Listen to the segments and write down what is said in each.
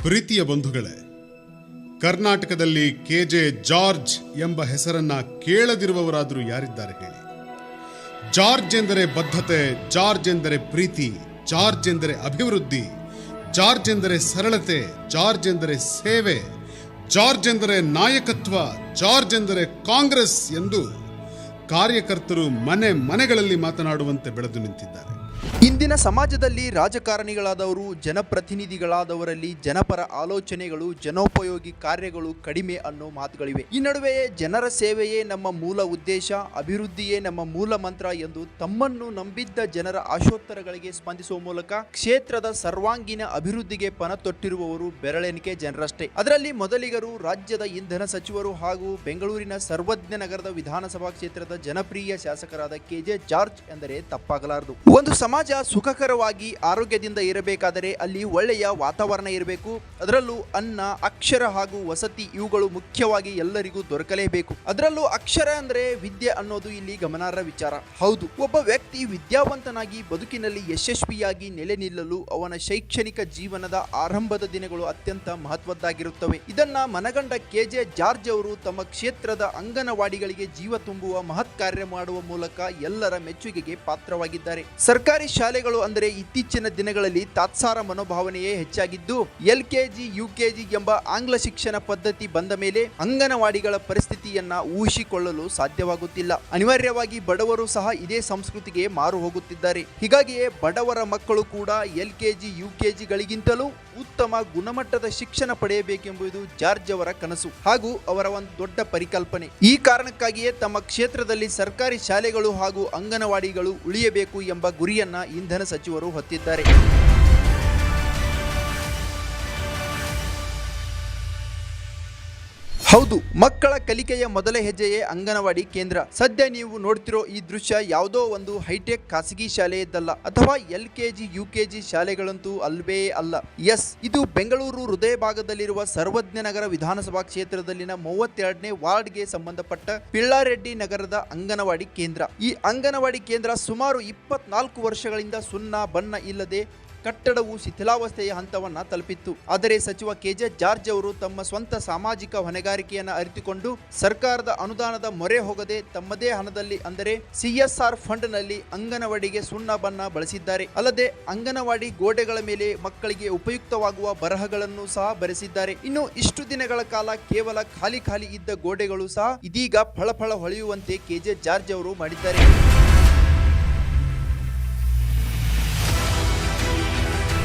ಪ್ರೀತಿಯ ಬಂಧುಗಳೇ, ಕರ್ನಾಟಕದಲ್ಲಿ ಕೆಜೆ ಜಾರ್ಜ್ ಎಂಬ ಹೆಸರನ್ನ ಕೇಳದಿರುವವರಾದರೂ ಯಾರಿದ್ದಾರೆ ಹೇಳಿ? ಜಾರ್ಜ್ ಎಂದರೆ ಬದ್ಧತೆ, ಜಾರ್ಜ್ ಎಂದರೆ ಪ್ರೀತಿ, ಜಾರ್ಜ್ ಎಂದರೆ ಅಭಿವೃದ್ಧಿ, ಜಾರ್ಜ್ ಎಂದರೆ ಸರಳತೆ, ಜಾರ್ಜ್ ಎಂದರೆ ಸೇವೆ, ಜಾರ್ಜ್ ಎಂದರೆ ನಾಯಕತ್ವ, ಜಾರ್ಜ್ ಎಂದರೆ ಕಾಂಗ್ರೆಸ್ ಎಂದು ಕಾರ್ಯಕರ್ತರು ಮನೆ ಮನೆಗಳಲ್ಲಿ ಮಾತನಾಡುವಂತೆ ಬೆಳೆದು ನಿಂತಿದ್ದಾರೆ. ಇಂದಿನ ಸಮಾಜದಲ್ಲಿ ರಾಜಕಾರಣಿಗಳಾದವರು, ಜನಪ್ರತಿನಿಧಿಗಳಾದವರಲ್ಲಿ ಜನಪರ ಆಲೋಚನೆಗಳು, ಜನೋಪಯೋಗಿ ಕಾರ್ಯಗಳು ಕಡಿಮೆ ಅನ್ನೋ ಮಾತುಗಳಿವೆ. ಈ ನಡುವೆಯೇ ಜನರ ಸೇವೆಯೇ ನಮ್ಮ ಮೂಲ ಉದ್ದೇಶ, ಅಭಿವೃದ್ಧಿಯೇ ನಮ್ಮ ಮೂಲ ಮಂತ್ರ ಎಂದು ತಮ್ಮನ್ನು ನಂಬಿದ್ದ ಜನರ ಆಶೋತ್ತರಗಳಿಗೆ ಸ್ಪಂದಿಸುವ ಮೂಲಕ ಕ್ಷೇತ್ರದ ಸರ್ವಾಂಗೀಣ ಅಭಿವೃದ್ಧಿಗೆ ಪಣ ತೊಟ್ಟಿರುವವರು ಬೆರಳೆಣಿಕೆ ಜನರಷ್ಟೇ. ಅದರಲ್ಲಿ ಮೊದಲಿಗರು ರಾಜ್ಯದ ಇಂಧನ ಸಚಿವರು ಹಾಗೂ ಬೆಂಗಳೂರಿನ ಸರ್ವಜ್ಞ ನಗರದ ವಿಧಾನಸಭಾ ಕ್ಷೇತ್ರದ ಜನಪ್ರಿಯ ಶಾಸಕರಾದ ಕೆಜೆ ಜಾರ್ಜ್ ಎಂದರೆ ತಪ್ಪಾಗಲಾರದು. ಒಂದು ಸಮಾಜ ಸುಖಕರವಾಗಿ ಆರೋಗ್ಯದಿಂದ ಇರಬೇಕಾದರೆ ಅಲ್ಲಿ ಒಳ್ಳೆಯ ವಾತಾವರಣ ಇರಬೇಕು. ಅದರಲ್ಲೂ ಅನ್ನ, ಅಕ್ಷರ ಹಾಗೂ ವಸತಿ ಇವುಗಳು ಮುಖ್ಯವಾಗಿ ಎಲ್ಲರಿಗೂ ದೊರಕಲೇಬೇಕು. ಅದರಲ್ಲೂ ಅಕ್ಷರ ಅಂದರೆ ವಿದ್ಯೆ ಅನ್ನೋದು ಇಲ್ಲಿ ಗಮನಾರ್ಹ ವಿಚಾರ. ಹೌದು, ಒಬ್ಬ ವ್ಯಕ್ತಿ ವಿದ್ಯಾವಂತನಾಗಿ ಬದುಕಿನಲ್ಲಿ ಯಶಸ್ವಿಯಾಗಿ ನೆಲೆ ನಿಲ್ಲಲು ಅವನ ಶೈಕ್ಷಣಿಕ ಜೀವನದ ಆರಂಭದ ದಿನಗಳು ಅತ್ಯಂತ ಮಹತ್ವದ್ದಾಗಿರುತ್ತವೆ. ಇದನ್ನ ಮನಗಂಡ ಕೆಜೆ ಜಾರ್ಜ್ ಅವರು ತಮ್ಮ ಕ್ಷೇತ್ರದ ಅಂಗನವಾಡಿಗಳಿಗೆ ಜೀವ ತುಂಬುವ ಮಹತ್ ಕಾರ್ಯ ಮಾಡುವ ಮೂಲಕ ಎಲ್ಲರ ಮೆಚ್ಚುಗೆಗೆ ಪಾತ್ರವಾಗಿದ್ದಾರೆ. ಸರ್ಕಾರಿ ಶಾಲೆಗಳು ಅಂದರೆ ಇತ್ತೀಚಿನ ದಿನಗಳಲ್ಲಿ ತಾತ್ಸಾರ ಮನೋಭಾವನೆಯೇ ಹೆಚ್ಚಾಗಿದ್ದು, LKG, UKG ಎಂಬ ಆಂಗ್ಲ ಶಿಕ್ಷಣ ಪದ್ಧತಿ ಬಂದ ಮೇಲೆ ಅಂಗನವಾಡಿಗಳ ಪರಿಸ್ಥಿತಿಯನ್ನ ಊಹಿಸಿಕೊಳ್ಳಲು ಸಾಧ್ಯವಾಗುತ್ತಿಲ್ಲ. ಅನಿವಾರ್ಯವಾಗಿ ಬಡವರು ಸಹ ಇದೇ ಸಂಸ್ಕೃತಿಗೆ ಮಾರು ಹೋಗುತ್ತಿದ್ದಾರೆ. ಹೀಗಾಗಿಯೇ ಬಡವರ ಮಕ್ಕಳು ಕೂಡ LKG, UKG ಗಳಿಗಿಂತಲೂ ಉತ್ತಮ ಗುಣಮಟ್ಟದ ಶಿಕ್ಷಣ ಪಡೆಯಬೇಕೆಂಬುದು ಜಾರ್ಜ್ ಅವರ ಕನಸು ಹಾಗೂ ಅವರ ಒಂದು ದೊಡ್ಡ ಪರಿಕಲ್ಪನೆ. ಈ ಕಾರಣಕ್ಕಾಗಿಯೇ ತಮ್ಮ ಕ್ಷೇತ್ರದಲ್ಲಿ ಸರ್ಕಾರಿ ಶಾಲೆಗಳು ಹಾಗೂ ಅಂಗನವಾಡಿಗಳು ಉಳಿಯಬೇಕು ಎಂಬ ಗುರಿಯನ್ನ ಇಂಧನ ಸಚಿವರು ಹೊತ್ತಿದ್ದಾರೆ. ಹೌದು, ಮಕ್ಕಳ ಕಲಿಕೆಯ ಮೊದಲ ಹೆಜ್ಜೆಯೇ ಅಂಗನವಾಡಿ ಕೇಂದ್ರ. ಸದ್ಯ ನೀವು ನೋಡ್ತಿರೋ ಈ ದೃಶ್ಯ ಯಾವುದೋ ಒಂದು ಹೈಟೆಕ್ ಖಾಸಗಿ ಶಾಲೆಯದ್ದಲ್ಲ, ಅಥವಾ LKG, UKG ಶಾಲೆಗಳಂತೂ ಅಲ್ವೇ ಅಲ್ಲ. ಎಸ್, ಇದು ಬೆಂಗಳೂರು ಹೃದಯ ಭಾಗದಲ್ಲಿರುವ ಸರ್ವಜ್ಞ ನಗರ ವಿಧಾನಸಭಾ ಕ್ಷೇತ್ರದಲ್ಲಿನ 32ನೇ ವಾರ್ಡ್ಗೆ ಸಂಬಂಧಪಟ್ಟ ಪಿಳ್ಳಾರೆಡ್ಡಿ ನಗರದ ಅಂಗನವಾಡಿ ಕೇಂದ್ರ. ಈ ಅಂಗನವಾಡಿ ಕೇಂದ್ರ ಸುಮಾರು 24 ವರ್ಷಗಳಿಂದ ಸುಣ್ಣ ಬಣ್ಣ ಇಲ್ಲದೆ ಕಟ್ಟಡವು ಶಿಥಿಲಾವಸ್ಥೆಯ ಹಂತವನ್ನ ತಲುಪಿತ್ತು. ಆದರೆ ಸಚಿವ ಕೆಜೆ ಜಾರ್ಜ್ ಅವರು ತಮ್ಮ ಸ್ವಂತ ಸಾಮಾಜಿಕ ಹೊಣೆಗಾರಿಕೆಯನ್ನು ಅರಿತುಕೊಂಡು ಸರ್ಕಾರದ ಅನುದಾನದ ಮೊರೆ ಹೋಗದೆ ತಮ್ಮದೇ ಹಣದಲ್ಲಿ ಅಂದರೆ CSR ಫಂಡ್ ನಲ್ಲಿ ಅಂಗನವಾಡಿಗೆ ಸುಣ್ಣ ಬಣ್ಣ ಬಳಸಿದ್ದಾರೆ. ಅಲ್ಲದೆ ಅಂಗನವಾಡಿ ಗೋಡೆಗಳ ಮೇಲೆ ಮಕ್ಕಳಿಗೆ ಉಪಯುಕ್ತವಾಗುವ ಬರಹಗಳನ್ನು ಸಹ ಬರೆಸಿದ್ದಾರೆ. ಇನ್ನು ಇಷ್ಟು ದಿನಗಳ ಕಾಲ ಕೇವಲ ಖಾಲಿ ಇದ್ದ ಗೋಡೆಗಳು ಸಹ ಇದೀಗ ಫಳಫಳ ಹೊಳೆಯುವಂತೆ ಕೆಜೆ ಜಾರ್ಜ್ ಅವರು ಮಾಡಿದ್ದಾರೆ.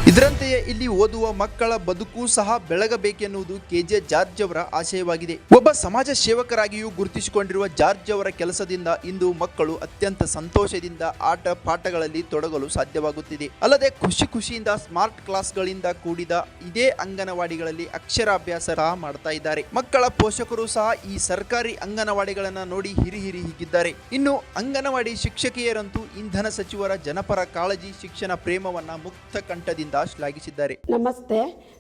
ಇದರಂತೆಯೇ ಇಲ್ಲಿ ಓದುವ ಮಕ್ಕಳ ಬದುಕು ಸಹ ಬೆಳಗಬೇಕೆನ್ನುವುದು ಕೆಜೆ ಜಾರ್ಜ್ ಅವರ ಆಶಯವಾಗಿದೆ. ಒಬ್ಬ ಸಮಾಜ ಸೇವಕರಾಗಿಯೂ ಗುರುತಿಸಿಕೊಂಡಿರುವ ಜಾರ್ಜ್ ಅವರ ಕೆಲಸದಿಂದ ಇಂದು ಮಕ್ಕಳು ಅತ್ಯಂತ ಸಂತೋಷದಿಂದ ಆಟ ಪಾಠಗಳಲ್ಲಿ ತೊಡಗಲು ಸಾಧ್ಯವಾಗುತ್ತಿದೆ. ಅಲ್ಲದೆ ಖುಷಿಯಿಂದ ಸ್ಮಾರ್ಟ್ ಕ್ಲಾಸ್ಗಳಿಂದ ಕೂಡಿದ ಇದೇ ಅಂಗನವಾಡಿಗಳಲ್ಲಿ ಅಕ್ಷರಾಭ್ಯಾಸ ಸಹ ಮಾಡ್ತಾ ಇದ್ದಾರೆ. ಮಕ್ಕಳ ಪೋಷಕರು ಸಹ ಈ ಸರ್ಕಾರಿ ಅಂಗನವಾಡಿಗಳನ್ನ ನೋಡಿ ಹಿರಿ ಹಿಗ್ಗಿದ್ದಾರೆ. ಇನ್ನು ಅಂಗನವಾಡಿ ಶಿಕ್ಷಕಿಯರಂತೂ ಇಂಧನ ಸಚಿವರ ಜನಪರ ಕಾಳಜಿ, ಶಿಕ್ಷಣ ಪ್ರೇಮವನ್ನ ಮುಕ್ತ ಕಂಠದಿಂದ ಶ್ಲಾಘಿಸಿದ್ದಾರೆ. ನಮಸ್ತೆ,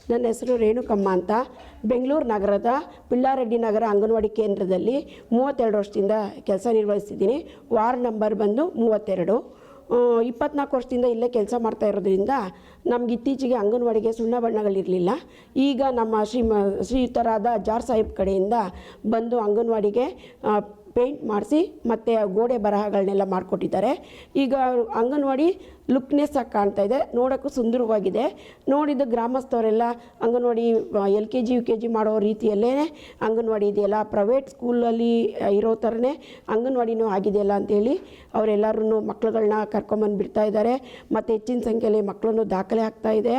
ನನ್ನ ಹೆಸರು ರೇಣುಕಮ್ಮ ಅಂತ. ಬೆಂಗಳೂರು ನಗರದ ಪಿಳ್ಳಾರೆಡ್ಡಿ ನಗರ ಅಂಗನವಾಡಿ ಕೇಂದ್ರದಲ್ಲಿ 32 ವರ್ಷದಿಂದ ಕೆಲಸ ನಿರ್ವಹಿಸ್ತಿದ್ದೀನಿ. ವಾರ್ಡ್ ನಂಬರ್ ಬಂದು 32. 24 ವರ್ಷದಿಂದ ಇಲ್ಲೇ ಕೆಲಸ ಮಾಡ್ತಾ ಇರೋದ್ರಿಂದ ನಮ್ಗೆ ಇತ್ತೀಚೆಗೆ ಅಂಗನವಾಡಿಗೆ ಸುಣ್ಣ ಬಣ್ಣಗಳಿರಲಿಲ್ಲ. ಈಗ ನಮ್ಮ ಶ್ರೀಯುತರಾದ ಜಾರ್ಜ್ ಸಾಹೇಬ್ ಕಡೆಯಿಂದ ಬಂದು ಅಂಗನವಾಡಿಗೆ ಪೇಂಟ್ ಮಾಡಿಸಿ ಮತ್ತು ಗೋಡೆ ಬರಹಗಳನ್ನೆಲ್ಲ ಮಾಡಿಕೊಟ್ಟಿದ್ದಾರೆ. ಈಗ ಅಂಗನವಾಡಿ ಲುಕ್ನೆಸ್ ಆಗಿ ಕಾಣ್ತಾ ಇದೆ, ನೋಡೋಕ್ಕೂ ಸುಂದರವಾಗಿದೆ. ನೋಡಿದ ಗ್ರಾಮಸ್ಥವರೆಲ್ಲ ಅಂಗನವಾಡಿ LKG, UKG ಮಾಡೋ ರೀತಿಯಲ್ಲೇ ಅಂಗನವಾಡಿ ಇದೆಯಲ್ಲ, ಪ್ರೈವೇಟ್ ಸ್ಕೂಲಲ್ಲಿ ಇರೋ ಥರನೇ ಅಂಗನವಾಡಿನೂ ಆಗಿದೆಯಲ್ಲ ಅಂಥೇಳಿ ಅವರೆಲ್ಲರೂ ಮಕ್ಕಳುಗಳನ್ನ ಕರ್ಕೊಂಬಂದು ಬಿಡ್ತಾ ಇದ್ದಾರೆ. ಮತ್ತು ಹೆಚ್ಚಿನ ಸಂಖ್ಯೆಯಲ್ಲಿ ಮಕ್ಕಳನ್ನು ದಾಖಲೆ ಆಗ್ತಾ ಇದೆ.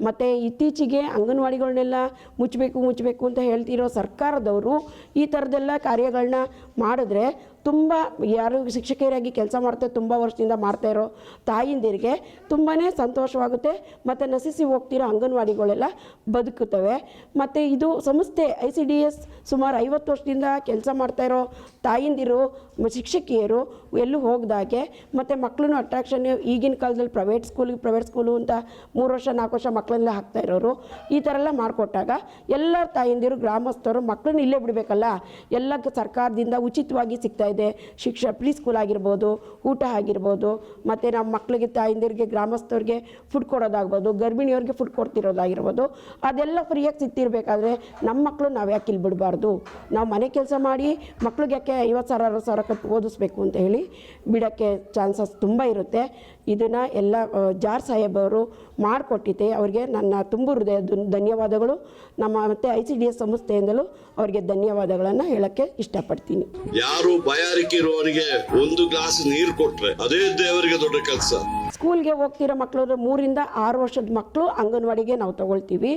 ಮತ್ತು ಇತ್ತೀಚೆಗೆ ಅಂಗನವಾಡಿಗಳನ್ನೆಲ್ಲ ಮುಚ್ಚಬೇಕು ಅಂತ ಹೇಳ್ತಿರೋ ಸರ್ಕಾರದವರು ಈ ಥರದ್ದೆಲ್ಲ ಕಾರ್ಯಗಳನ್ನ ಮಾಡಿದ್ರೆ ತುಂಬ ಯಾರು ಶಿಕ್ಷಕಿಯರಾಗಿ ಕೆಲಸ ಮಾಡ್ತಾರೆ, ತುಂಬ ವರ್ಷದಿಂದ ಮಾಡ್ತಾ ಇರೋ ತಾಯಿಂದಿರಿಗೆ ತುಂಬಾ ಸಂತೋಷವಾಗುತ್ತೆ. ಮತ್ತು ನಶಿಸಿ ಹೋಗ್ತಿರೋ ಅಂಗನವಾಡಿಗಳೆಲ್ಲ ಬದುಕುತ್ತವೆ. ಮತ್ತು ಇದು ಸಂಸ್ಥೆ ICDS ಸುಮಾರು 50 ವರ್ಷದಿಂದ ಕೆಲಸ ಮಾಡ್ತಾ ಇರೋ ತಾಯಿಂದಿರು, ಶಿಕ್ಷಕಿಯರು ಎಲ್ಲೂ ಹೋಗ್ದಾಗೆ, ಮತ್ತು ಮಕ್ಕಳನ್ನು ಅಟ್ರಾಕ್ಷನ್ ಈಗಿನ ಕಾಲದಲ್ಲಿ ಪ್ರೈವೇಟ್ ಸ್ಕೂಲು ಅಂತ 3 ವರ್ಷ 4 ವರ್ಷ ಮಕ್ಕಳೆಲ್ಲ ಹಾಕ್ತಾ ಇರೋರು ಈ ಥರ ಎಲ್ಲ ಮಾಡಿಕೊಟ್ಟಾಗ ಎಲ್ಲ ತಾಯಿಂದಿರು, ಗ್ರಾಮಸ್ಥರು ಮಕ್ಕಳನ್ನ ಇಲ್ಲೇ ಬಿಡಬೇಕಲ್ಲ, ಎಲ್ಲ ಸರ್ಕಾರದಿಂದ ಉಚಿತವಾಗಿ ಸಿಗ್ತಾ ಇದೆ. ಪ್ರೀ ಸ್ಕೂಲ್ ಆಗಿರ್ಬೋದು, ಊಟ ಆಗಿರ್ಬೋದು, ಮತ್ತು ನಮ್ಮ ಮಕ್ಕಳಿಗೆ ತಾಯಿಂದಿರಿಗೆ ಗ್ರಾಮಸ್ಥರಿಗೆ ಫುಡ್ ಕೊಡೋದಾಗ್ಬೋದು, ಗರ್ಭಿಣಿಯವ್ರಿಗೆ ಫುಡ್ ಕೊಡ್ತಿರೋದಾಗಿರ್ಬೋದು, ಅದೆಲ್ಲ ಫ್ರೀಯಾಗಿ ಸಿಗ್ತಿರ್ಬೇಕಾದ್ರೆ ನಮ್ಮ ಮಕ್ಕಳು ನಾವು ಯಾಕೆ ಇಲ್ಲಿ ಬಿಡಬಾರ್ದು? ನಾವು ಮನೆ ಕೆಲಸ ಮಾಡಿ ಮಕ್ಳಿಗೆ ಯಾಕೆ 50,000 60,000 ಕಟ್ಟಿ ಓದಿಸ್ಬೇಕು ಅಂತ ಹೇಳಿ ಬಿಡೋಕ್ಕೆ ಚಾನ್ಸಸ್ ತುಂಬ ಇರುತ್ತೆ. ಇದನ್ನು ಎಲ್ಲ ಜಾರ್ ಸಾಹೇಬರು ಮಾಡಿಕೊಟ್ಟಿದ್ದೆ. ಅವರಿಗೆ ನನ್ನ ತುಂಬ ಹೃದಯದ ಧನ್ಯವಾದಗಳು. ನಮ್ಮ ಮತ್ತು ICDS ಸಂಸ್ಥೆಯಿಂದಲೂ ಅವರಿಗೆ ಧನ್ಯವಾದಗಳನ್ನು ಹೇಳೋಕ್ಕೆ ಇಷ್ಟಪಡ್ತೀನಿ. ಯಾರು ಬಾಯಾರಿಕೆ ಇರುವವರಿಗೆ ಒಂದು ಗ್ಲಾಸ್ ನೀರು ಕೊಟ್ರೆ ಅದೇ ದೇವರಿಗೆ ದೊಡ್ಡ ಕೆಲಸ. ಸ್ಕೂಲ್ಗೆ ಹೋಗ್ತಿರೋ ಮಕ್ಕಳು 3 ರಿಂದ 6 ವರ್ಷದ ಮಕ್ಕಳು ಅಂಗನವಾಡಿಗೆ ನಾವು ತಗೊಳ್ತೀವಿ.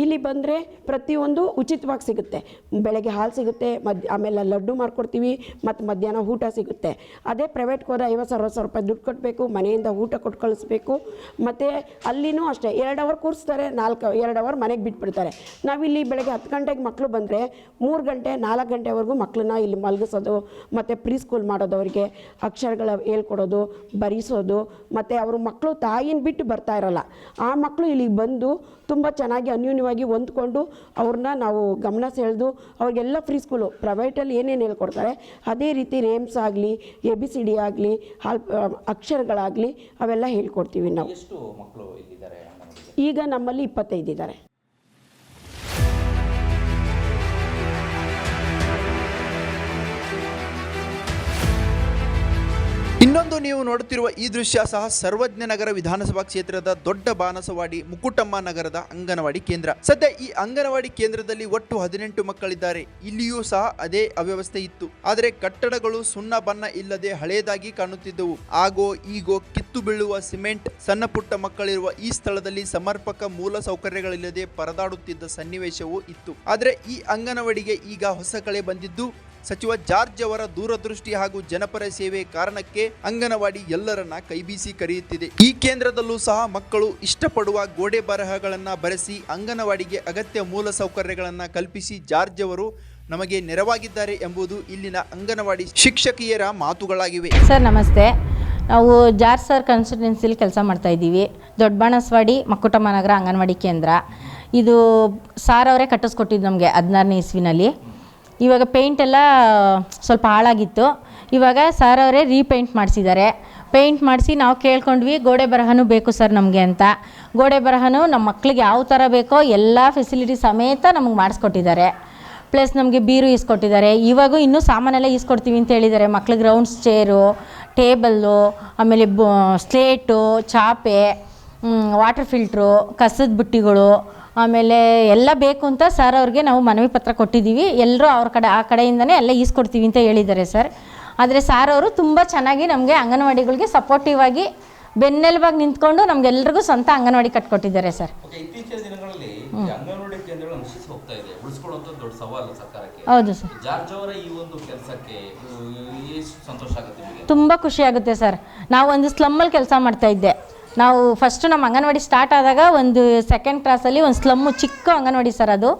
ಇಲ್ಲಿ ಬಂದರೆ ಪ್ರತಿಯೊಂದು ಉಚಿತವಾಗಿ ಸಿಗುತ್ತೆ. ಬೆಳಗ್ಗೆ ಹಾಲು ಸಿಗುತ್ತೆ, ಆಮೇಲೆ ಲಡ್ಡು ಮಾಡಿಕೊಡ್ತೀವಿ, ಮತ್ತು ಮಧ್ಯಾಹ್ನ ಊಟ ಸಿಗುತ್ತೆ. ಅದೇ ಪ್ರೈವೇಟ್ಗೆ ಹೋದ್ರೆ 50,000 60,000 ರೂಪಾಯಿ ದುಡ್ಡು ಕಟ್ಟಬೇಕು, ಮನೆಯಿಂದ ಊಟ ಕೊಟ್ಟು ಕಳಿಸ್ಬೇಕು. ಮತ್ತು ಅಲ್ಲಿನೂ ಅಷ್ಟೇ 2 ಅವರ್ ಕೂರಿಸ್ತಾರೆ, 2 ಅವರ್ ಮನೆಗೆ ಬಿಟ್ಬಿಡ್ತಾರೆ. ನಾವಿಲ್ಲಿ ಬೆಳಗ್ಗೆ 10 ಗಂಟೆಗೆ ಮಕ್ಕಳು ಬಂದರೆ 3 ಗಂಟೆ 4 ಗಂಟೆವರೆಗೂ ಮಕ್ಕಳನ್ನ ಇಲ್ಲಿ ಮಲಗಿಸೋದು, ಮತ್ತು ಪ್ರೀ ಸ್ಕೂಲ್ ಮಾಡೋದವರಿಗೆ ಅಕ್ಷರಗಳ ಹೇಳ್ಕೊಡೋದು, ಬರೆಸೋದು, ಮತ್ತು ಅವರು ಮಕ್ಕಳು ತಾಯಿನ ಬಿಟ್ಟು ಬರ್ತಾ ಇರಲ್ಲ. ಆ ಮಕ್ಕಳು ಇಲ್ಲಿಗೆ ಬಂದು ತುಂಬ ಚೆನ್ನಾಗಿ ಅನ್ಯೂನ್ಯವಾಗಿ ಹೊಂದ್ಕೊಂಡು ಅವ್ರನ್ನ ನಾವು ಗಮನ ಸೆಳೆದು ಅವ್ರಿಗೆಲ್ಲ ಫ್ರೀ ಸ್ಕೂಲು ಪ್ರೈವೇಟಲ್ಲಿ ಏನೇನು ಹೇಳ್ಕೊಡ್ತಾರೆ ಅದೇ ರೀತಿ ರೇಮ್ಸ್ ಆಗಲಿ, ABCD ಆಗಲಿ, ಅಕ್ಷರಗಳಾಗಲಿ ಅವೆಲ್ಲ ಹೇಳ್ಕೊಡ್ತೀವಿ ನಾವು. ಈಗ ನಮ್ಮಲ್ಲಿ 25 ಇದ್ದಾರೆ. ಇನ್ನೊಂದು ನೀವು ನೋಡುತ್ತಿರುವ ಈ ದೃಶ್ಯ ಸಹ ಸರ್ವಜ್ಞ ನಗರ ವಿಧಾನಸಭಾ ಕ್ಷೇತ್ರದ ದೊಡ್ಡ ಬಾನಸವಾಡಿ ಮುಕುಟಮ್ಮ ನಗರದ ಅಂಗನವಾಡಿ ಕೇಂದ್ರ. ಸದ್ಯ ಈ ಅಂಗನವಾಡಿ ಕೇಂದ್ರದಲ್ಲಿ ಒಟ್ಟು 18 ಮಕ್ಕಳಿದ್ದಾರೆ. ಇಲ್ಲಿಯೂ ಸಹ ಅದೇ ಅವ್ಯವಸ್ಥೆ ಇತ್ತು. ಆದರೆ ಕಟ್ಟಡಗಳು ಸುಣ್ಣ ಬಣ್ಣ ಇಲ್ಲದೆ ಹಳೆಯದಾಗಿ ಕಾಣುತ್ತಿದ್ದವು. ಆಗೋ ಈಗೋ ಕಿತ್ತು ಬೀಳುವ ಸಿಮೆಂಟ್, ಸಣ್ಣ ಪುಟ್ಟ ಮಕ್ಕಳಿರುವ ಈ ಸ್ಥಳದಲ್ಲಿ ಸಮರ್ಪಕ ಮೂಲ ಸೌಕರ್ಯಗಳಿಲ್ಲದೆ ಪರದಾಡುತ್ತಿದ್ದ ಸನ್ನಿವೇಶವೂ ಇತ್ತು. ಆದರೆ ಈ ಅಂಗನವಾಡಿಗೆ ಈಗ ಹೊಸ ಕಳೆ ಬಂದಿದ್ದು ಸಚಿವ ಜಾರ್ಜ್ ಅವರ ದೂರದೃಷ್ಟಿ ಹಾಗೂ ಜನಪರ ಸೇವೆ ಕಾರಣಕ್ಕೆ ಅಂಗನವಾಡಿ ಎಲ್ಲರನ್ನ ಕೈಬೀಸಿ ಕರೆಯುತ್ತಿದೆ. ಈ ಕೇಂದ್ರದಲ್ಲೂ ಸಹ ಮಕ್ಕಳು ಇಷ್ಟಪಡುವ ಗೋಡೆ ಬರಹಗಳನ್ನ ಬರೆಸಿ ಅಂಗನವಾಡಿಗೆ ಅಗತ್ಯ ಮೂಲ ಸೌಕರ್ಯಗಳನ್ನ ಕಲ್ಪಿಸಿ ಜಾರ್ಜ್ ಅವರು ನಮಗೆ ನೆರವಾಗಿದ್ದಾರೆ ಎಂಬುದು ಇಲ್ಲಿನ ಅಂಗನವಾಡಿ ಶಿಕ್ಷಕಿಯರ ಮಾತುಗಳಾಗಿವೆ. ಸರ್ ನಮಸ್ತೆ. ನಾವು ಜಾರ್ಜ್ ಸರ್ ಕಾನ್ಸ್ಟಿಟ್ಯೂನ್ಸಿಲಿ ಕೆಲಸ ಮಾಡ್ತಾ ಇದ್ದೀವಿ. ದೊಡ್ಡ ಬಾಣಸವಾಡಿ ಮಕ್ಕುಟಮ್ಮ ನಗರ ಅಂಗನವಾಡಿ ಕೇಂದ್ರ. ಇದು ಸಾರ್ ಅವರೇ ಕಟ್ಟಿಸ್ಕೊಟ್ಟಿದ್ದು ನಮಗೆ 16ನೇ ಇಸ್ವಿನಲ್ಲಿ. ಇವಾಗ ಪೇಂಟ್ ಎಲ್ಲ ಸ್ವಲ್ಪ ಹಾಳಾಗಿತ್ತು. ಇವಾಗ ಸಾರ್ ಅವರೇ ರೀಪೇಂಟ್ ಮಾಡಿಸಿದ್ದಾರೆ. ಪೇಂಟ್ ಮಾಡಿಸಿ ನಾವು ಕೇಳ್ಕೊಂಡ್ವಿ ಗೋಡೆ ಬರಹನೂ ಬೇಕು ಸರ್ ನಮಗೆ ಅಂತ. ಗೋಡೆ ಬರಹನೂ ನಮ್ಮ ಮಕ್ಳಿಗೆ ಯಾವ ಥರ ಬೇಕೋ ಎಲ್ಲ ಫೆಸಿಲಿಟಿ ಸಮೇತ ನಮಗೆ ಮಾಡಿಸ್ಕೊಟ್ಟಿದ್ದಾರೆ. ಪ್ಲಸ್ ನಮಗೆ ಬೀರು ಈಸ್ಕೊಟ್ಟಿದ್ದಾರೆ. ಇವಾಗೂ ಇನ್ನೂ ಸಾಮಾನೆಲ್ಲ ಈಸ್ಕೊಡ್ತೀವಿ ಅಂತ ಹೇಳಿದ್ದಾರೆ. ಮಕ್ಳಿಗೆ ರೌಂಡ್ಸ್ ಚೇರು, ಟೇಬಲ್ಲು, ಆಮೇಲೆ ಸ್ಲೇಟು, ಚಾಪೆ, ವಾಟರ್ ಫಿಲ್ಟ್ರು, ಕಸದ ಬುಟ್ಟಿಗಳು, ಆಮೇಲೆ ಎಲ್ಲ ಬೇಕು ಅಂತ ಸರ್ ಅವ್ರಿಗೆ ನಾವು ಮನವಿ ಪತ್ರ ಕೊಟ್ಟಿದ್ದೀವಿ. ಎಲ್ಲರೂ ಆ ಕಡೆಯಿಂದನೇ ಎಲ್ಲ ಈಸ್ಕೊಡ್ತೀವಿ ಅಂತ ಹೇಳಿದ್ದಾರೆ ಸರ್. ಆದರೆ ಸಾರ್ ಅವರು ತುಂಬ ಚೆನ್ನಾಗಿ ನಮಗೆ ಅಂಗನವಾಡಿಗಳಿಗೆ ಸಪೋರ್ಟಿವ್ ಆಗಿ ಬೆನ್ನೆಲುಬಾಗಿ ನಿಂತ್ಕೊಂಡು ನಮಗೆಲ್ಲರಿಗೂ ಸ್ವಂತ ಅಂಗನವಾಡಿ ಕಟ್ಕೊಟ್ಟಿದ್ದಾರೆ ಸರ್. ಇತ್ತೀಚಿನ ದಿನಗಳಲ್ಲಿ ಅಂಗನವಾಡಿ ಕೇಂದ್ರಗಳು ನಶಿಸಿ ಹೋಗ್ತಾ ಇದೆ. ಉಳಿಸ್ಕೊಳ್ಳುವಂತ ದೊಡ್ಡ ಸವಾಲು ಸರ್ಕಾರಕ್ಕೆ. ಹೌದು ಸರ್. ಜಾರ್ಜ್ ಅವರ ಈ ಒಂದು ಕೆಲಸಕ್ಕೆ ಎಷ್ಟು ಸಂತೋಷ ಆಗುತ್ತೆ ನಿಮಗೆ? ತುಂಬ ಖುಷಿ ಆಗುತ್ತೆ ಸರ್. ನಾವು ಒಂದು ಸ್ಲಮ್ಮಲ್ಲಿ ಕೆಲಸ ಮಾಡ್ತಾ ಇದ್ದೆ. ನಾವು ಫಸ್ಟು ನಮ್ಮ ಅಂಗನವಾಡಿ ಸ್ಟಾರ್ಟ್ ಆದಾಗ ಒಂದು 2nd ಕ್ಲಾಸಲ್ಲಿ ಒಂದು ಸ್ಲಮ್ಮು ಚಿಕ್ಕ ಅಂಗನವಾಡಿ ಸರ್. ಅದು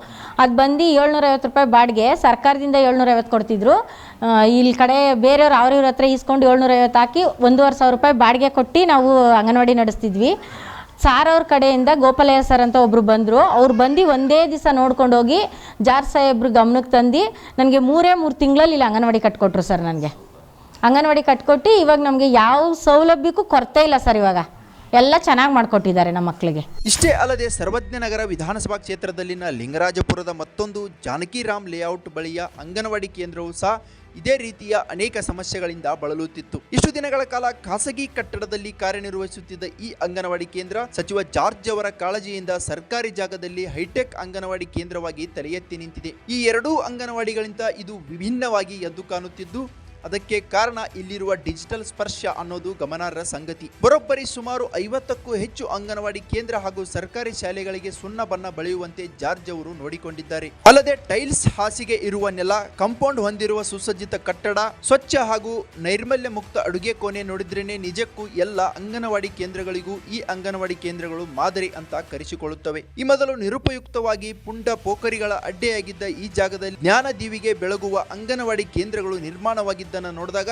ಬಂದು 750 ರೂಪಾಯಿ ಬಾಡಿಗೆ, ಸರ್ಕಾರದಿಂದ 750 ಕೊಡ್ತಿದ್ರು. ಇಲ್ಲಿ ಕಡೆ ಬೇರೆಯವ್ರು ಅವ್ರ ಹತ್ರ ಈಸ್ಕೊಂಡು 750 ಹಾಕಿ 1,500 ರೂಪಾಯಿ ಬಾಡಿಗೆ ಕೊಟ್ಟು ನಾವು ಅಂಗನವಾಡಿ ನಡೆಸ್ತಿದ್ವಿ. ಸಾರ್ ಅವ್ರ ಕಡೆಯಿಂದ ಗೋಪಾಲಯ್ಯ ಸರ್ ಅಂತ ಒಬ್ಬರು ಬಂದರು. ಅವ್ರು ಬಂದು ಒಂದೇ ದಿವಸ ನೋಡ್ಕೊಂಡು ಹೋಗಿ ಜಾರ್ಜ್ ಸಾಹೇಬ್ರು ಗಮನಕ್ಕೆ ತಂದು ನನಗೆ 3 ತಿಂಗಳಲ್ಲಿ ಇಲ್ಲಿ ಅಂಗನವಾಡಿ ಕಟ್ಕೊಟ್ರು ಸರ್. ನನಗೆ ಅಂಗನವಾಡಿ ಕಟ್ಕೊಟ್ಟು ಇವಾಗ ನಮಗೆ ಯಾವ ಸೌಲಭ್ಯಕ್ಕೂ ಕೊರತೆ ಇಲ್ಲ ಸರ್. ಇವಾಗ ಎಲ್ಲ ಚೆನ್ನಾಗಿ ಮಾಡಿಕೊಟ್ಟಿದ್ದಾರೆ ನಮ್ಮ ಮಕ್ಕಳಿಗೆ. ಇಷ್ಟೇ ಅಲ್ಲದೆ ಸರ್ವಜ್ಞ ನಗರ ವಿಧಾನಸಭಾ ಕ್ಷೇತ್ರದಲ್ಲಿನ ಲಿಂಗರಾಜಪುರದ ಮತ್ತೊಂದು ಜಾನಕಿರಾಮ್ ಲೇಔಟ್ ಬಳಿಯ ಅಂಗನವಾಡಿ ಕೇಂದ್ರವೂ ಸಹ ಇದೇ ರೀತಿಯ ಅನೇಕ ಸಮಸ್ಯೆಗಳಿಂದ ಬಳಲುತ್ತಿತ್ತು. ಇಷ್ಟು ದಿನಗಳ ಕಾಲ ಖಾಸಗಿ ಕಟ್ಟಡದಲ್ಲಿ ಕಾರ್ಯನಿರ್ವಹಿಸುತ್ತಿದ್ದ ಈ ಅಂಗನವಾಡಿ ಕೇಂದ್ರ ಸಚಿವ ಜಾರ್ಜ್ ಅವರ ಕಾಳಜಿಯಿಂದ ಸರ್ಕಾರಿ ಜಾಗದಲ್ಲಿ ಹೈಟೆಕ್ ಅಂಗನವಾಡಿ ಕೇಂದ್ರವಾಗಿ ತಲೆ ಎತ್ತಿ ನಿಂತಿದೆ. ಈ ಎರಡೂ ಅಂಗನವಾಡಿಗಳಿಂದ ಇದು ವಿಭಿನ್ನವಾಗಿ ಎದ್ದು ಕಾಣುತ್ತಿದ್ದು ಅದಕ್ಕೆ ಕಾರಣ ಇಲ್ಲಿರುವ ಡಿಜಿಟಲ್ ಸ್ಪರ್ಶ ಅನ್ನೋದು ಗಮನಾರ್ಹ ಸಂಗತಿ. ಬರೋಬ್ಬರಿ ಸುಮಾರು 50ಕ್ಕೂ ಹೆಚ್ಚು ಅಂಗನವಾಡಿ ಕೇಂದ್ರ ಹಾಗೂ ಸರ್ಕಾರಿ ಶಾಲೆಗಳಿಗೆ ಸುಣ್ಣ ಬಣ್ಣ ಬಳಿಯುವಂತೆ ಜಾರ್ಜ್ ಅವರು ನೋಡಿಕೊಂಡಿದ್ದಾರೆ. ಅಲ್ಲದೆ ಟೈಲ್ಸ್ ಹಾಸಿಗೆ ಇರುವ ನೆಲ, ಕಾಂಪೌಂಡ್ ಹೊಂದಿರುವ ಸುಸಜ್ಜಿತ ಕಟ್ಟಡ, ಸ್ವಚ್ಛ ಹಾಗೂ ನೈರ್ಮಲ್ಯ ಮುಕ್ತ ಅಡುಗೆ ಕೋಣೆ ನೋಡಿದ್ರೇನೆ ನಿಜಕ್ಕೂ ಎಲ್ಲ ಅಂಗನವಾಡಿ ಕೇಂದ್ರಗಳಿಗೂ ಈ ಅಂಗನವಾಡಿ ಕೇಂದ್ರಗಳು ಮಾದರಿ ಅಂತ ಕರೆಸಿಕೊಳ್ಳುತ್ತವೆ. ಈ ಮೊದಲು ನಿರುಪಯುಕ್ತವಾಗಿ ಪುಂಡ ಪೋಖರಿಗಳ ಅಡ್ಡೆಯಾಗಿದ್ದ ಈ ಜಾಗದಲ್ಲಿ ಜ್ಞಾನ ದೀವಿಗೆ ಬೆಳಗುವ ಅಂಗನವಾಡಿ ಕೇಂದ್ರಗಳು ನಿರ್ಮಾಣವಾಗಿದ್ದು ಮಾಡುತ್ತಿದ್ದನ್ನು ನೋಡಿದಾಗ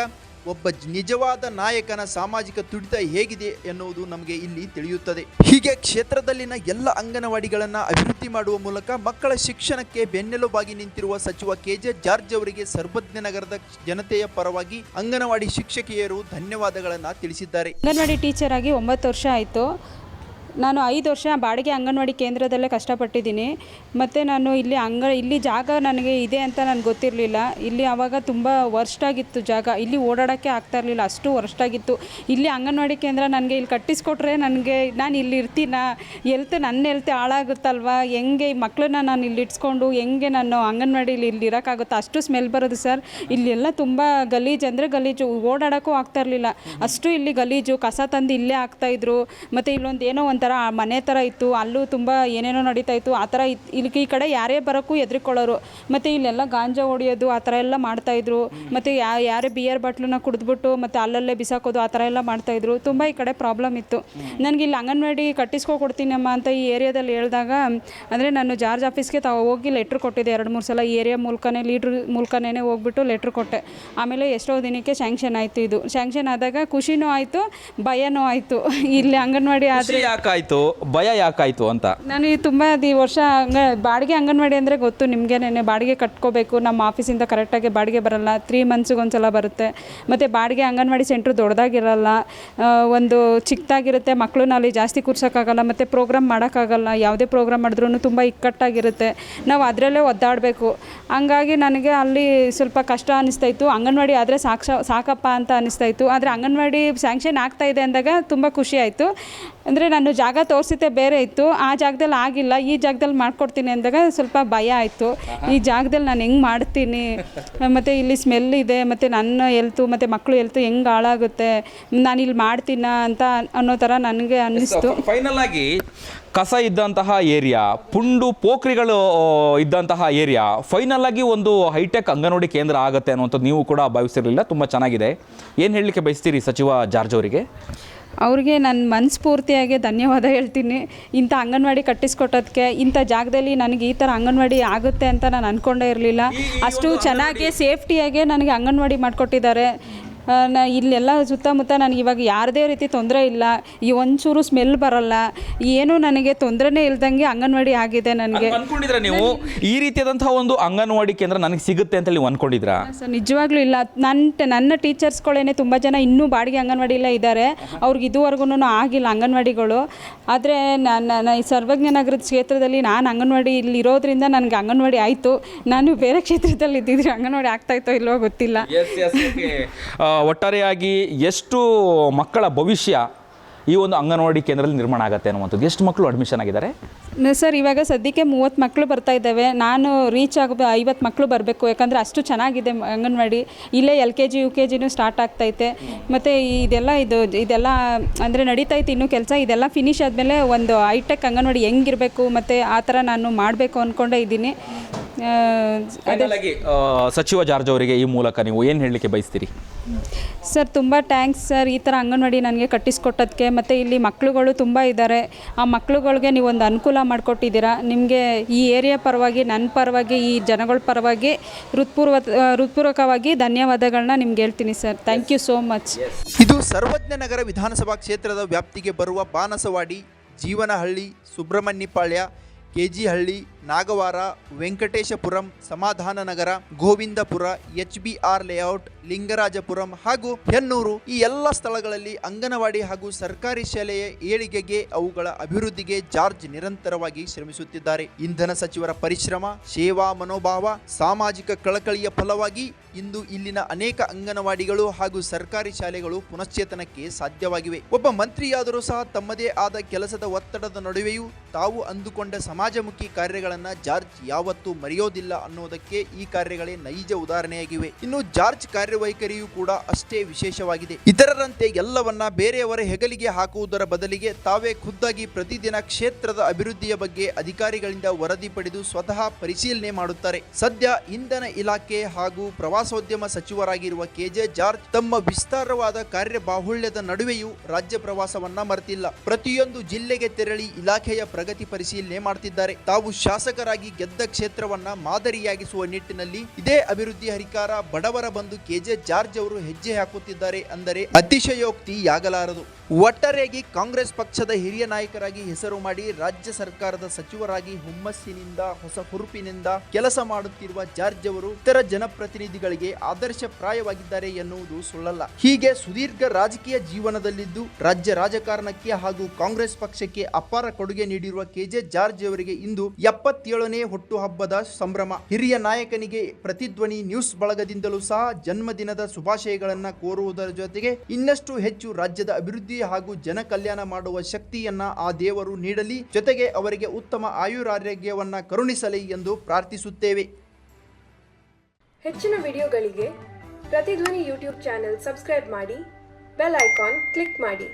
ಒಬ್ಬ ನಿಜವಾದ ನಾಯಕನ ಸಾಮಾಜಿಕ ತುಡಿತ ಹೇಗಿದೆ ಎನ್ನುವುದು ನಮಗೆ ಇಲ್ಲಿ ತಿಳಿಯುತ್ತದೆ. ಹೀಗೆ ಕ್ಷೇತ್ರದಲ್ಲಿನ ಎಲ್ಲ ಅಂಗನವಾಡಿಗಳನ್ನು ಅಭಿವೃದ್ಧಿ ಮಾಡುವ ಮೂಲಕ ಮಕ್ಕಳ ಶಿಕ್ಷಣಕ್ಕೆ ಬೆನ್ನೆಲುಬಾಗಿ ನಿಂತಿರುವ ಸಚಿವ ಕೆಜೆ ಜಾರ್ಜ್ ಅವರಿಗೆ ಸರ್ವಜ್ಞ ನಗರದ ಜನತೆಯ ಪರವಾಗಿ ಅಂಗನವಾಡಿ ಶಿಕ್ಷಕಿಯರು ಧನ್ಯವಾದಗಳನ್ನು ತಿಳಿಸಿದ್ದಾರೆ. ಅಂಗನವಾಡಿ ಟೀಚರ್ ಆಗಿ 9 ವರ್ಷ ಆಯಿತು. ನಾನು 5 ವರ್ಷ ಬಾಡಿಗೆ ಅಂಗನವಾಡಿ ಕೇಂದ್ರದಲ್ಲೇ ಕಷ್ಟಪಟ್ಟಿದ್ದೀನಿ. ಮತ್ತು ನಾನು ಇಲ್ಲಿ ಜಾಗ ನನಗೆ ಇದೆ ಅಂತ ನನಗೆ ಗೊತ್ತಿರಲಿಲ್ಲ. ಇಲ್ಲಿ ಆವಾಗ ತುಂಬ ವರ್ಸ್ಟಾಗಿತ್ತು ಜಾಗ. ಇಲ್ಲಿ ಓಡಾಡೋಕ್ಕೆ ಆಗ್ತಾ ಇರಲಿಲ್ಲ, ಅಷ್ಟು ವರ್ಸ್ಟಾಗಿತ್ತು. ಇಲ್ಲಿ ಅಂಗನವಾಡಿ ಕೇಂದ್ರ ನನಗೆ ಇಲ್ಲಿ ಕಟ್ಟಿಸ್ಕೊಟ್ರೆ ನಾನು ಇಲ್ಲಿ ಇರ್ತೀನಾ, ನನ್ನ ಹೆಲ್ತ್ ಹಾಳಾಗುತ್ತಲ್ವ, ಹೆಂಗೆ ಮಕ್ಕಳನ್ನ ನಾನು ಇಲ್ಲಿ ಇಟ್ಸ್ಕೊಂಡು ಹೆಂಗೆ ನಾನು ಅಂಗನವಾಡಿಲಿ ಇಲ್ಲಿ ಇರೋಕ್ಕಾಗುತ್ತಾ, ಅಷ್ಟು ಸ್ಮೆಲ್ ಬರೋದು ಸರ್. ಇಲ್ಲೆಲ್ಲ ತುಂಬ ಗಲೀಜು ಅಂದರೆ ಗಲೀಜು, ಓಡಾಡೋಕ್ಕೂ ಆಗ್ತಾ ಇರಲಿಲ್ಲ, ಅಷ್ಟು ಇಲ್ಲಿ ಗಲೀಜು. ಕಸ ತಂದು ಇಲ್ಲೇ ಹಾಕ್ತಾಯಿದ್ರು. ಮತ್ತು ಇಲ್ಲೊಂದು ಏನೋ ಒಂಥರ ಮನೆ ಥರ ಇತ್ತು, ಅಲ್ಲೂ ತುಂಬ ಏನೇನೋ ನಡೀತಾ ಇತ್ತು. ಆ ಥರ ಇಲ್ಲಿ ಈ ಕಡೆ ಯಾರೇ ಬರೋಕ್ಕೂ ಹೆದರ್ಕೊಳ್ಳೋರು. ಮತ್ತು ಇಲ್ಲೆಲ್ಲ ಗಾಂಜಾ ಹೊಡಿಯೋದು ಆ ಥರ ಎಲ್ಲ ಮಾಡ್ತಾಯಿದ್ರು. ಮತ್ತು ಯಾರೇ ಬಿಯರ್ ಬಾಟ್ಲನ್ನ ಕುಡಿದ್ಬಿಟ್ಟು ಮತ್ತು ಅಲ್ಲಲ್ಲೇ ಬಿಸಾಕೋದು ಆ ಥರ ಎಲ್ಲ ಮಾಡ್ತಾಯಿದ್ರು. ತುಂಬ ಈ ಕಡೆ ಪ್ರಾಬ್ಲಮ್ ಇತ್ತು. ನನಗೆ ಇಲ್ಲಿ ಅಂಗನವಾಡಿ ಕಟ್ಟಿಸ್ಕೊಡ್ತೀನಮ್ಮ ಅಂತ ಈ ಏರಿಯಾದಲ್ಲಿ ಹೇಳಿದಾಗ, ಅಂದರೆ ನಾನು ಜಾರ್ಜ್ ಆಫೀಸ್ಗೆ ಹೋಗಿ ಲೆಟ್ರ್ ಕೊಟ್ಟಿದ್ದೆ 2-3 ಸಲ. ಈ ಏರಿಯಾ ಮೂಲಕನೇ ಲೀಡ್ರ್ ಮೂಲಕನೇ ಹೋಗ್ಬಿಟ್ಟು ಲೆಟ್ರ್ ಕೊಟ್ಟೆ. ಆಮೇಲೆ ಎಷ್ಟೋ ದಿನಕ್ಕೆ ಸ್ಯಾಂಕ್ಷನ್ ಆಯಿತು. ಇದು ಸ್ಯಾಂಕ್ಷನ್ ಆದಾಗ ಖುಷಿನೂ ಆಯಿತು, ಭಯನೂ ಆಯಿತು. ಇಲ್ಲಿ ಅಂಗನವಾಡಿ ಆದರೆ ಯಾಕಾಯ್ತು, ಭಯ ಯಾಕಾಯ್ತು ಅಂತ. ನಾನು ತುಂಬ ವರ್ಷ ಬಾಡಿಗೆ ಅಂಗನವಾಡಿ ಅಂದರೆ ಗೊತ್ತು ನಿಮಗೇನೆ, ಬಾಡಿಗೆ ಕಟ್ಕೋಬೇಕು. ನಮ್ಮ ಆಫೀಸಿಂದ ಕರೆಕ್ಟಾಗಿ ಬಾಡಿಗೆ ಬರಲ್ಲ, 3 ಮಂತ್ಸಿಗೆ ಒಂದ್ಸಲ ಬರುತ್ತೆ. ಮತ್ತು ಬಾಡಿಗೆ ಅಂಗನವಾಡಿ ಸೆಂಟ್ರ್ ದೊಡ್ಡದಾಗಿರಲ್ಲ, ಒಂದು ಚಿಕ್ಕದಾಗಿರುತ್ತೆ. ಮಕ್ಕಳನ್ನ ಅಲ್ಲಿ ಜಾಸ್ತಿ ಕೂರ್ಸೋಕ್ಕಾಗಲ್ಲ, ಮತ್ತು ಪ್ರೋಗ್ರಾಮ್ ಮಾಡೋಕ್ಕಾಗಲ್ಲ. ಯಾವುದೇ ಪ್ರೋಗ್ರಾಮ್ ಮಾಡಿದ್ರೂ ತುಂಬ ಇಕ್ಕಟ್ಟಾಗಿರುತ್ತೆ. ನಾವು ಅದರಲ್ಲೇ ಒದ್ದಾಡಬೇಕು. ಹಂಗಾಗಿ ನನಗೆ ಅಲ್ಲಿ ಸ್ವಲ್ಪ ಕಷ್ಟ ಅನ್ನಿಸ್ತಾಯಿತ್ತು. ಅಂಗನವಾಡಿ ಆದರೆ ಸಾಕಪ್ಪ ಅಂತ ಅನ್ನಿಸ್ತಾಯಿತ್ತು. ಆದರೆ ಅಂಗನವಾಡಿ ಸ್ಯಾಂಕ್ಷನ್ ಆಗ್ತಾಯಿದೆ ಅಂದಾಗ ತುಂಬ ಖುಷಿ ಆಯಿತು. ಅಂದರೆ ನಾನು ಜಾಗ ತೋರಿಸಿದ್ದೆ ಬೇರೆ ಇತ್ತು, ಆ ಜಾಗದಲ್ಲಿ ಆಗಿಲ್ಲ, ಈ ಜಾಗದಲ್ಲಿ ಮಾಡ್ಕೊಡ್ತೀನಿ ಅಂದಾಗ ಸ್ವಲ್ಪ ಭಯ ಆಯಿತು. ಈ ಜಾಗದಲ್ಲಿ ನಾನು ಹೆಂಗೆ ಮಾಡ್ತೀನಿ, ಮತ್ತು ಇಲ್ಲಿ ಸ್ಮೆಲ್ ಇದೆ, ಮತ್ತು ನನ್ನ ಹೆಲ್ತು ಮತ್ತು ಮಕ್ಕಳು ಹೆಲ್ತು ಹೆಂಗೆ ಹಾಳಾಗುತ್ತೆ, ನಾನು ಇಲ್ಲಿ ಮಾಡ್ತೀನಾ ಅಂತ ಅನ್ನೋ ಥರ ನನಗೆ ಅನ್ನಿಸ್ತು. ಫೈನಲ್ ಆಗಿ ಕಸ ಇದ್ದಂತಹ ಏರಿಯಾ, ಪುಂಡು ಪೋಖ್ರಿಗಳು ಇದ್ದಂತಹ ಏರಿಯಾ ಫೈನಲ್ ಆಗಿ ಒಂದು ಹೈಟೆಕ್ ಅಂಗನವಾಡಿ ಕೇಂದ್ರ ಆಗುತ್ತೆ ಅನ್ನುವಂಥದ್ದು ನೀವು ಕೂಡ ಭಾವಿಸಿರಲಿಲ್ಲ. ತುಂಬ ಚೆನ್ನಾಗಿದೆ. ಏನು ಹೇಳಲಿಕ್ಕೆ ಬಯಸ್ತೀರಿ ಸಚಿವ ಜಾರ್ಜ್ ಅವರಿಗೆ? ಅವ್ರಿಗೆ ನಾನು ಮನಸ್ಫೂರ್ತಿಯಾಗಿ ಧನ್ಯವಾದ ಹೇಳ್ತೀನಿ. ಇಂಥ ಅಂಗನವಾಡಿ ಕಟ್ಟಿಸ್ಕೊಟ್ಟೋದಕ್ಕೆ, ಇಂಥ ಜಾಗದಲ್ಲಿ ನನಗೆ ಈ ಥರ ಅಂಗನವಾಡಿ ಆಗುತ್ತೆ ಅಂತ ನಾನು ಅಂದ್ಕೊಂಡೇ ಇರಲಿಲ್ಲ. ಅಷ್ಟು ಚೆನ್ನಾಗಿ ಸೇಫ್ಟಿಯಾಗೆ ನನಗೆ ಅಂಗನವಾಡಿ ಮಾಡಿಕೊಟ್ಟಿದ್ದಾರೆ. ಇಲ್ಲೆಲ್ಲ ಸುತ್ತಮುತ್ತ ನನಗೆ ಇವಾಗ ಯಾವುದೇ ರೀತಿ ತೊಂದರೆ ಇಲ್ಲ. ಈ ಒಂಚೂರು ಸ್ಮೆಲ್ ಬರಲ್ಲ, ಏನೂ ನನಗೆ ತೊಂದರೆನೇ ಇಲ್ದಂಗೆ ಅಂಗನವಾಡಿ ಆಗಿದೆ. ನನಗೆ ಅನ್ಕೊಂಡಿದ್ರ ನೀವು ಈ ರೀತಿಯಾದಂತಹ ಒಂದು ಅಂಗನವಾಡಿ ಕೇಂದ್ರ ನನಗೆ ಸಿಗುತ್ತೆ ಅಂತ ನೀವು ಅನ್ಕೊಂಡಿದ್ರಾ? ಸರ್ ನಿಜವಾಗ್ಲೂ ಇಲ್ಲ. ನನ್ನ ಟೀಚರ್ಸ್ಗಳೇನೆ ತುಂಬ ಜನ ಇನ್ನೂ ಬಾಡಿಗೆ ಅಂಗನವಾಡಿಯಲ್ಲೇ ಇದ್ದಾರೆ. ಅವ್ರಿಗೆ ಇದುವರೆಗೂ ಆಗಿಲ್ಲ ಅಂಗನವಾಡಿಗಳು. ಆದರೆ ನಾನು ಈ ಸರ್ವಜ್ಞ ನಗರದ ಕ್ಷೇತ್ರದಲ್ಲಿ ನಾನು ಅಂಗನವಾಡಿ ಇಲ್ಲಿ ಇರೋದ್ರಿಂದ ನನಗೆ ಅಂಗನವಾಡಿ ಆಯಿತು. ನಾನು ಬೇರೆ ಕ್ಷೇತ್ರದಲ್ಲಿ ಇದ್ದಿದ್ರೆ ಅಂಗನವಾಡಿ ಆಗ್ತಾಯಿತ್ತೋ ಇಲ್ವೋ ಗೊತ್ತಿಲ್ಲ. ಒಟ್ಟಾರೆಯಾಗಿ ಎಷ್ಟು ಮಕ್ಕಳ ಭವಿಷ್ಯ ಈ ಒಂದು ಅಂಗನವಾಡಿ ಕೇಂದ್ರದಲ್ಲಿ ನಿರ್ಮಾಣ ಆಗುತ್ತೆ ಅನ್ನುವಂಥದ್ದು? ಎಷ್ಟು ಮಕ್ಕಳು ಅಡ್ಮಿಷನ್ ಆಗಿದ್ದಾರೆ ಸರ್? ಇವಾಗ ಸದ್ಯಕ್ಕೆ 30 ಮಕ್ಕಳು ಬರ್ತಾ ಇದ್ದಾವೆ. ನಾನು ರೀಚ್ ಆಗ 50 ಮಕ್ಕಳು ಬರಬೇಕು. ಯಾಕಂದರೆ ಅಷ್ಟು ಚೆನ್ನಾಗಿದೆ ಅಂಗನವಾಡಿ. ಇಲ್ಲೇ LKG UKGನೂ ಸ್ಟಾರ್ಟ್ ಆಗ್ತೈತೆ. ಮತ್ತು ಇದೆಲ್ಲ ಅಂದರೆ ನಡೀತೈತೆ ಇನ್ನೂ ಕೆಲಸ. ಇದೆಲ್ಲ ಫಿನಿಶ್ ಆದಮೇಲೆ ಒಂದು ಹೈಟೆಕ್ ಅಂಗನವಾಡಿ ಹೆಂಗಿರಬೇಕು ಮತ್ತು ಆ ಥರ ನಾನು ಮಾಡಬೇಕು ಅಂದ್ಕೊಂಡೇ ಇದ್ದೀನಿ. ಸಚಿವ ಜಾರ್ಜ್ ಅವರಿಗೆ ಈ ಮೂಲಕ ನೀವು ಏನು ಹೇಳಲಿಕ್ಕೆ ಬಯಸ್ತೀರಿ? ಸರ್ ತುಂಬ ಥ್ಯಾಂಕ್ಸ್ ಸರ್, ಈ ಥರ ಅಂಗನವಾಡಿ ನನಗೆ ಕಟ್ಟಿಸ್ಕೊಟ್ಟೋದಕ್ಕೆ. ಮತ್ತು ಇಲ್ಲಿ ಮಕ್ಕಳುಗಳು ತುಂಬ ಇದ್ದಾರೆ. ಆ ಮಕ್ಕಳುಗಳಿಗೆ ನೀವು ಒಂದು ಅನುಕೂಲ ಮಾಡಿಕೊಟ್ಟಿದ್ದೀರಾ. ನಿಮಗೆ ಈ ಏರಿಯಾ ಪರವಾಗಿ, ನನ್ನ ಪರವಾಗಿ, ಈ ಜನಗಳ ಪರವಾಗಿ ಹೃತ್ಪೂರ್ವಕವಾಗಿ ಧನ್ಯವಾದಗಳನ್ನ ನಿಮ್ಗೆ ಹೇಳ್ತೀನಿ sir. Thank you so much. ಇದು ಸರ್ವಜ್ಞ ನಗರ ವಿಧಾನಸಭಾ ಕ್ಷೇತ್ರದ ವ್ಯಾಪ್ತಿಗೆ ಬರುವ ಬಾನಸವಾಡಿ, ಜೀವನಹಳ್ಳಿ, ಸುಬ್ರಹ್ಮಣ್ಯಪಾಳ್ಯ, ಕೆಜಿಹಳ್ಳಿ, ನಾಗವಾರ, ವೆಂಕಟೇಶಪುರಂ, ಸಮಾಧಾನ ನಗರ, ಗೋವಿಂದಪುರ, HBR ಲೇಔಟ್, ಲಿಂಗರಾಜಪುರಂ ಹಾಗೂ ಹೆನ್ನೂರು ಈ ಎಲ್ಲ ಸ್ಥಳಗಳಲ್ಲಿ ಅಂಗನವಾಡಿ ಹಾಗೂ ಸರ್ಕಾರಿ ಶಾಲೆಯ ಏಳಿಗೆಗೆ, ಅವುಗಳ ಅಭಿವೃದ್ಧಿಗೆ ಜಾರ್ಜ್ ನಿರಂತರವಾಗಿ ಶ್ರಮಿಸುತ್ತಿದ್ದಾರೆ. ಇಂಧನ ಸಚಿವರ ಪರಿಶ್ರಮ, ಸೇವಾ ಮನೋಭಾವ, ಸಾಮಾಜಿಕ ಕಳಕಳಿಯ ಫಲವಾಗಿ ಇಂದು ಇಲ್ಲಿನ ಅನೇಕ ಅಂಗನವಾಡಿಗಳು ಹಾಗೂ ಸರ್ಕಾರಿ ಶಾಲೆಗಳು ಪುನಶ್ಚೇತನಕ್ಕೆ ಸಾಧ್ಯವಾಗಿವೆ. ಒಬ್ಬ ಮಂತ್ರಿಯಾದರೂ ಸಹ ತಮ್ಮದೇ ಆದ ಕೆಲಸದ ಒತ್ತಡದ ನಡುವೆಯೂ ತಾವು ಅಂದುಕೊಂಡ ಸಮಾಜಮುಖಿ ಕಾರ್ಯಗಳನ್ನು ಜಾರ್ಜ್ ಯಾವತ್ತೂ ಮರೆಯೋದಿಲ್ಲ ಅನ್ನೋದಕ್ಕೆ ಈ ಕಾರ್ಯಗಳೇ ನೈಜ ಉದಾಹರಣೆಯಾಗಿವೆ. ಇನ್ನು ಜಾರ್ಜ್ ಕಾರ್ಯವೈಖರಿಯೂ ಕೂಡ ಅಷ್ಟೇ ವಿಶೇಷವಾಗಿದೆ. ಇತರರಂತೆ ಎಲ್ಲವನ್ನ ಬೇರೆಯವರ ಹೆಗಲಿಗೆ ಹಾಕುವುದರ ಬದಲಿಗೆ ತಾವೇ ಖುದ್ದಾಗಿ ಪ್ರತಿದಿನ ಕ್ಷೇತ್ರದ ಅಭಿವೃದ್ಧಿಯ ಬಗ್ಗೆ ಅಧಿಕಾರಿಗಳಿಂದ ವರದಿ ಪಡೆದು ಸ್ವತಃ ಪರಿಶೀಲನೆ ಮಾಡುತ್ತಾರೆ. ಸದ್ಯ ಇಂಧನ ಇಲಾಖೆ ಹಾಗೂ ಪ್ರವಾಸೋದ್ಯಮ ಸಚಿವರಾಗಿರುವ ಕೆಜೆ ಜಾರ್ಜ್ ತಮ್ಮ ವಿಸ್ತಾರವಾದ ಕಾರ್ಯಬಾಹುಳ್ಯದ ನಡುವೆಯೂ ರಾಜ್ಯ ಪ್ರವಾಸವನ್ನ ಮರೆತಿಲ್ಲ. ಪ್ರತಿಯೊಂದು ಜಿಲ್ಲೆಗೆ ತೆರಳಿ ಇಲಾಖೆಯ ಪ್ರಗತಿ ಪರಿಶೀಲನೆ ಮಾಡುತ್ತಿದ್ದಾರೆ. ತಾವು ಶಾಸಕರಾಗಿ ಗೆದ್ದ ಕ್ಷೇತ್ರವನ್ನ ಮಾದರಿಯಾಗಿಸುವ ನಿಟ್ಟಿನಲ್ಲಿ ಇದೇ ಅಭಿವೃದ್ಧಿ ಹರಿಕಾರ ಬಡವರ ಬಂಧು ಕೆಜೆ ಜಾರ್ಜ್ ಅವರು ಹೆಜ್ಜೆ ಹಾಕುತ್ತಿದ್ದಾರೆ ಅಂದರೆ ಅತಿಶಯೋಕ್ತಿಯಾಗಲಾರದು. ಒಟ್ಟಾರೆಯಾಗಿ ಕಾಂಗ್ರೆಸ್ ಪಕ್ಷದ ಹಿರಿಯ ನಾಯಕರಾಗಿ ಹೆಸರು ಮಾಡಿ ರಾಜ್ಯ ಸರ್ಕಾರದ ಸಚಿವರಾಗಿ ಹುಮ್ಮಸ್ಸಿನಿಂದ ಹೊಸ ಹುರುಪಿನಿಂದ ಕೆಲಸ ಮಾಡುತ್ತಿರುವ ಜಾರ್ಜ್ ಅವರು ಇತರ ಜನಪ್ರತಿನಿಧಿಗಳಿಗೆ ಆದರ್ಶಪ್ರಾಯವಾಗಿದ್ದಾರೆ ಎನ್ನುವುದು ಸುಳ್ಳಲ್ಲ. ಹೀಗೆ ಸುದೀರ್ಘ ರಾಜಕೀಯ ಜೀವನದಲ್ಲಿದ್ದು ರಾಜ್ಯ ರಾಜಕಾರಣಕ್ಕೆ ಹಾಗೂ ಕಾಂಗ್ರೆಸ್ ಪಕ್ಷಕ್ಕೆ ಅಪಾರ ಕೊಡುಗೆ ನೀಡಿರುವ ಕೆಜೆ ಜಾರ್ಜ್ ಅವರಿಗೆ ಇಂದು 77ನೇ ಹುಟ್ಟುಹಬ್ಬದ ಸಂಭ್ರಮ. ಹಿರಿಯ ನಾಯಕನಿಗೆ ಪ್ರತಿಧ್ವನಿ ನ್ಯೂಸ್ ಬಳಗದಿಂದಲೂ ಸಹ ಜನ್ಮದಿನದ ಶುಭಾಶಯಗಳನ್ನ ಕೋರುವುದರ ಜೊತೆಗೆ ಇನ್ನಷ್ಟು ಹೆಚ್ಚು ರಾಜ್ಯದ ಅಭಿವೃದ್ಧಿ ಹಾಗೂ ಜನ ಕಲ್ಯಾಣ ಮಾಡುವ ಶಕ್ತಿಯನ್ನ ಆ ದೇವರು ನೀಡಲಿ, ಜೊತೆಗೆ ಅವರಿಗೆ ಉತ್ತಮ ಆಯುರಾರೋಗ್ಯವನ್ನ ಕರುಣಿಸಲಿ ಎಂದು ಪ್ರಾರ್ಥಿಸುತ್ತೇವೆ. ಹೆಚ್ಚಿನ ವಿಡಿಯೋಗಳಿಗೆ ಪ್ರತಿಧ್ವನಿ ಯೂಟ್ಯೂಬ್ ಚಾನೆಲ್ ಸಬ್ಸ್ಕ್ರೈಬ್ ಮಾಡಿ, ಬೆಲ್ ಐಕಾನ್ ಕ್ಲಿಕ್ ಮಾಡಿ.